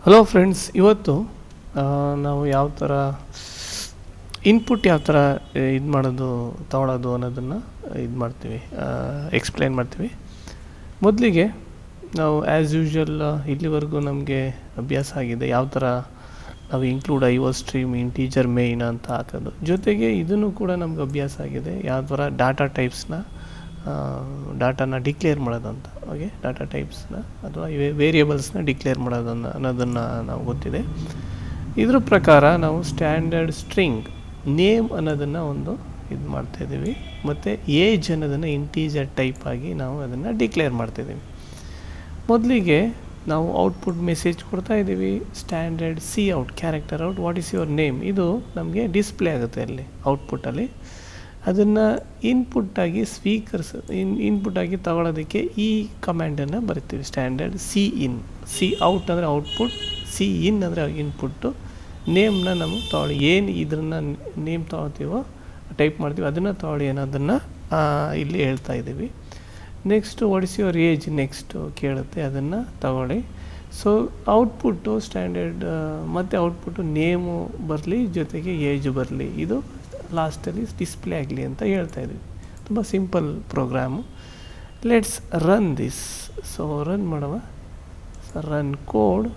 Hello friends, ಇವತ್ತು ನಾವು ಯಾವ ಥರ ಇನ್ಪುಟ್ ಯಾವ ಥರ ಇದು ಮಾಡೋದು ತಗೊಳ್ಳೋದು ಅನ್ನೋದನ್ನು ಮಾಡ್ತೀವಿ, ಎಕ್ಸ್ಪ್ಲೇನ್ ಮಾಡ್ತೀವಿ. ಮೊದಲಿಗೆ ನಾವು ಆ್ಯಸ್ ಯೂಶ್ವಲ್ ಇಲ್ಲಿವರೆಗೂ ನಮಗೆ ಅಭ್ಯಾಸ ಆಗಿದೆ ಯಾವ ಥರ ನಾವು include iostream integer main ಅಂತ ಹಾಕೋದು. ಜೊತೆಗೆ ಇದನ್ನು ಕೂಡ ನಮ್ಗೆ ಅಭ್ಯಾಸ ಆಗಿದೆ ಯಾವ ಥರ ಡಾಟಾನ ಡಿಕ್ಲೇರ್ ಮಾಡೋದಂತ. ಓಕೆ, ಡಾಟಾ ಟೈಪ್ಸ್ನ ಅಥವಾ ವೇರಿಯೇಬಲ್ಸ್ನ ಡಿಕ್ಲೇರ್ ಅನ್ನೋದನ್ನು ನಾವು ಗೊತ್ತಿದೆ. ಇದ್ರ ಪ್ರಕಾರ ನಾವು ಸ್ಟ್ಯಾಂಡರ್ಡ್ ಸ್ಟ್ರಿಂಗ್ ನೇಮ್ ಅನ್ನೋದನ್ನು ಒಂದು ಇದು ಮಾಡ್ತಾಯಿದ್ದೀವಿ, ಮತ್ತು ಏಜ್ ಅನ್ನೋದನ್ನು ಇಂಟೀಜರ್ ಟೈಪ್ ಆಗಿ ನಾವು ಅದನ್ನು ಡಿಕ್ಲೇರ್ ಮಾಡ್ತಾಯಿದ್ದೀವಿ. ಮೊದಲಿಗೆ ನಾವು ಔಟ್ಪುಟ್ ಮೆಸೇಜ್ ಕೊಡ್ತಾ ಇದ್ದೀವಿ, standard C out character out what is your name, ಇದು ನಮಗೆ ಡಿಸ್ಪ್ಲೇ ಆಗುತ್ತೆ ಅಲ್ಲಿ ಔಟ್ಪುಟ್ಟಲ್ಲಿ. ಅದನ್ನು ಇನ್ಪುಟ್ಟಾಗಿ ಇನ್ಪುಟ್ಟಾಗಿ ತಗೊಳ್ಳೋದಕ್ಕೆ ಈ ಕಮ್ಯಾಂಡನ್ನು ಬರಿತೀವಿ, ಸ್ಟ್ಯಾಂಡರ್ಡ್ ಸಿ ಇನ್. ಸಿ ಔಟ್ ಅಂದರೆ ಔಟ್ಪುಟ್, ಸಿ ಇನ್ ಅಂದರೆ ಇನ್ಪುಟ್ಟು. ನೇಮ್ನ ನಾವು ತಗೊಳ್ಳಿ, ಏನು ಇದನ್ನು ನೇಮ್ ತೊಗೊಳ್ತೀವೋ ಟೈಪ್ ಮಾಡ್ತೀವಿ ಅದನ್ನು ತಗೊಳ್ಳಿ ಅನ್ನೋದನ್ನು ಇಲ್ಲಿ ಹೇಳ್ತಾ ಇದ್ದೀವಿ. Next what is your age next ಕೇಳುತ್ತೆ, ಅದನ್ನು ತಗೊಳ್ಳಿ. ಸೊ ಔಟ್ಪುಟ್ಟು ಸ್ಟ್ಯಾಂಡರ್ಡ್ ಮತ್ತು ಔಟ್ಪುಟ್ಟು ನೇಮು ಬರಲಿ, ಜೊತೆಗೆ ಏಜ್ ಬರಲಿ, ಇದು ಲಾಸ್ಟಲ್ಲಿ ಡಿಸ್ಪ್ಲೇ ಆಗಲಿ ಅಂತ ಹೇಳ್ತಾ ಇದ್ವಿ. ತುಂಬ simple program. Let's run this. So run ಮಾಡುವ. So run code.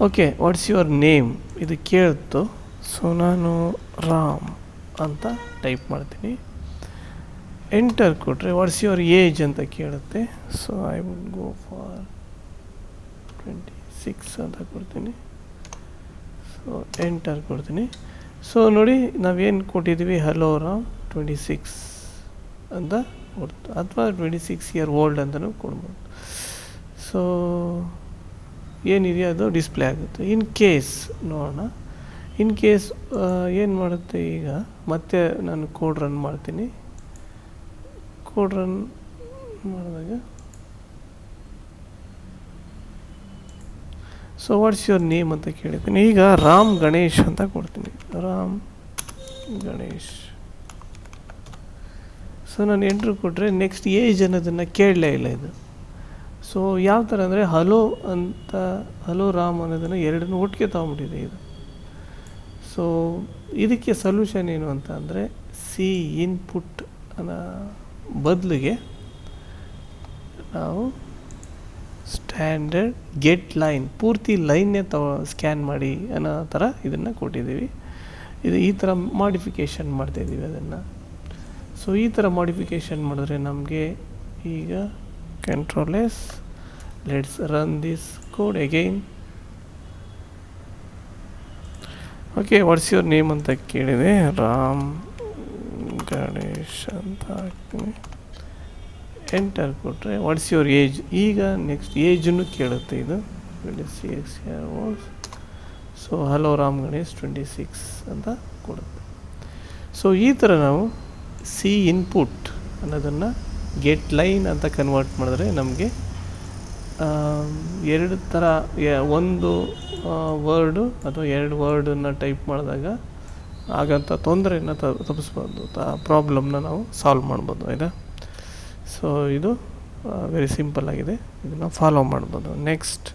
Okay, what's your name ಇದು ಕೇಳ್ತು. ಸೊ ನಾನು ರಾಮ್ ಅಂತ ಟೈಪ್ ಮಾಡ್ತೀನಿ. ಎಂಟರ್ ಕೊಟ್ಟರೆ ವಾಟ್ಸ್ ಯುವರ್ ಏಜ್ ಅಂತ ಕೇಳುತ್ತೆ. So I would go for 26 ಅಂತ ಕೊಡ್ತೀನಿ. ಸೊ ಎಂಟರ್ ಕೊಡ್ತೀನಿ. ಸೊ ನೋಡಿ ನಾವೇನು ಕೊಟ್ಟಿದ್ದೀವಿ, ಹಲೋ ರಾಮ್ 26 ಅಂತ ಕೊಡ್ತು, ಅಥವಾ 26 ಇಯರ್ ಓಲ್ಡ್ ಅಂತಲೂ ಕೊಡ್ಬೋದು. ಸೊ ಏನಿದೆಯೋ ಅದು ಡಿಸ್ಪ್ಲೇ ಆಗುತ್ತೆ. ಇನ್ ಕೇಸ್ ನೋಡೋಣ, ಇನ್ ಕೇಸ್ ಏನು ಮಾಡುತ್ತೆ, ಈಗ ಮತ್ತೆ ನಾನು ಕೋಡ್ ರನ್ ಮಾಡ್ತೀನಿ. ಕೋಡ್ ರನ್ ಮಾಡಿದಾಗ ಸೊ ವಾಟ್ಸ್ ಯುವರ್ ನೇಮ್ ಅಂತ ಕೇಳಿದ್ದೀನಿ. ಈಗ ರಾಮ್ ಗಣೇಶ್ ಅಂತ ಕೊಡ್ತೀನಿ, ರಾಮ್ ಗಣೇಶ್. ಸೊ ನಾನು ಎಂಟ್ರ್ ಕೊಟ್ಟರೆ ನೆಕ್ಸ್ಟ್ ಏಜ್ ಅನ್ನೋದನ್ನು ಕೇಳಲೇ ಇಲ್ಲ ಇದು. ಸೊ ಯಾವ ಥರ ಅಂದರೆ ಹಲೋ ಅಂತ, ಹಲೋ ರಾಮ್ ಅನ್ನೋದನ್ನು ಎರಡನ್ನೂ ಒಟ್ಟಿಗೆ ತೊಗೊಂಬಿಟ್ಟಿದೆ ಇದು. ಸೊ ಇದಕ್ಕೆ ಸೊಲ್ಯೂಷನ್ ಏನು ಅಂತ ಅಂದರೆ, ಸಿ ಇನ್ಪುಟ್ ಅನ್ನೋ ಬದಲಿಗೆ ನಾವು ಸ್ಟ್ಯಾಂಡರ್ಡ್ ಗೆಟ್ ಲೈನ್, ಪೂರ್ತಿ ಲೈನ್ನೇ ಸ್ಕ್ಯಾನ್ ಮಾಡಿ ಅನ್ನೋ ಥರ ಇದನ್ನು ಕೊಟ್ಟಿದ್ದೀವಿ. ಈ ಥರ ಮಾಡಿಫಿಕೇಷನ್ ಮಾಡ್ತಾಯಿದ್ದೀವಿ ಅದನ್ನು. ಸೊ ಈ ಥರ ಮಾಡಿಫಿಕೇಷನ್ ಮಾಡಿದ್ರೆ ನಮಗೆ ಈಗ control S, let's run this code again. Okay, what's your name ಅಂತ ಕೇಳಿದೆ, ರಾಮ್ ಗಣೇಶ್ ಅಂತ ಹಾಕ್ತೀನಿ. ಎಂಟರ್ ಕೊಟ್ಟರೆ ವಾಟ್ಸ್ ಯುವರ್ ಏಜ್, ಈಗ ನೆಕ್ಸ್ಟ್ ಏಜನ್ನು ಕೇಳುತ್ತೆ ಇದು 26 year old. So hello Ram Ganesh 26 ಅಂತ ಕೊಡುತ್ತೆ. ಸೊ ಈ ಥರ ನಾವು ಸಿ ಇನ್ಪುಟ್ ಅನ್ನೋದನ್ನು ಗೆಟ್ ಲೈನ್ ಅಂತ ಕನ್ವರ್ಟ್ ಮಾಡಿದ್ರೆ ನಮಗೆ ಎರಡು ಥರ, ಒಂದು ವರ್ಡು ಅಥವಾ ಎರಡು ವರ್ಡನ್ನು ಟೈಪ್ ಮಾಡಿದಾಗ ಆಗಂಥ ತೊಂದರೆಯನ್ನು ತಪ್ಪಿಸ್ಬೋದು, ಪ್ರಾಬ್ಲಮ್ನ ನಾವು ಸಾಲ್ವ್ ಮಾಡ್ಬೋದು. ಆಯಿತಾ? ಸೊ ಇದು ವೆರಿ ಸಿಂಪಲ್ ಆಗಿದೆ, ಇದನ್ನು ಫಾಲೋ ಮಾಡ್ಬೋದು. ನೆಕ್ಸ್ಟ್